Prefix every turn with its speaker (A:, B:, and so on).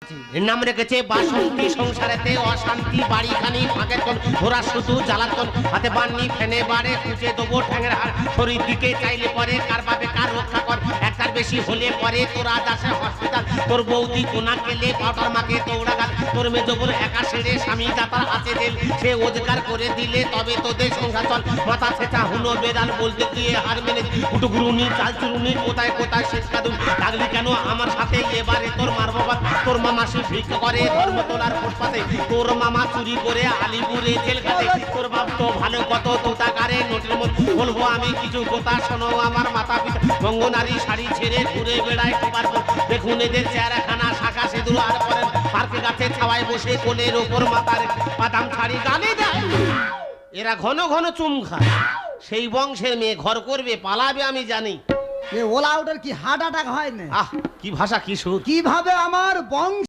A: রেখেছে?
B: এর নাম রেখেছে বাসন্তী। সংসারেতে অশান্তি, বাড়িখানি ফাঁকের কোন ঘোরা শুধু জ্বালাতন, হাতে বান্নি ফেনে বাড়ে খুঁজে দেবো ঠ্যাঙের হাড়, শরীর দিকে চাইলে পরে কার পাবে কার রক্ষা কর, একটার বেশি হলে পরে তোরা দাসে হসপিটাল, তোর বৌদি কোনা কেলে পাউডার মাকে দৌড়া গাল, তোর মেজো বোন একা সেরে স্বামী দাতার আছে জেল, সে রোজগার করে দিলে তবে তোদের সংসার চল, মাথা ছেঁচা হুনো বেড়াল বলতে গিয়ে হার মেনে, কুটুকুরুনি চাল চুরুনি কোথায় কোথায় শেষ কাদুন, লাগলি কেন আমার সাথে এবারে তোর মার বাবা, তোর মামা সে ভিক্ষা করে ধর্মতলার ফুটপাতে, তোর মামা চুরি করে আলিপুরে জেল খাটে, তোর বাপ তো ভালো কত তোতাকারে নোটের মধ্যে, বলবো আমি কিছু কথা শোনো আমার মাথা পিতা, বঙ্গনারী শাড়ি ছেড়ে ঘুরে বেড়ায় খবর, দেখুন এদের চেহারাখানা শাখা সিঁদুর আর পরে পার্কে গাছে ছাওয়ায় বসে কোলের ওপর মাথার বাদাম ছাড়ি গানে দেয়, এরা ঘন ঘন চুম খায়, সেই বংশের মেয়ে ঘর করবে পালাবে আমি জানি।
A: ওলা ওটার কি হার্ট অ্যাটাক হয় না?
B: আহ কি ভাষা কি সুর!
A: কিভাবে আমার বংশ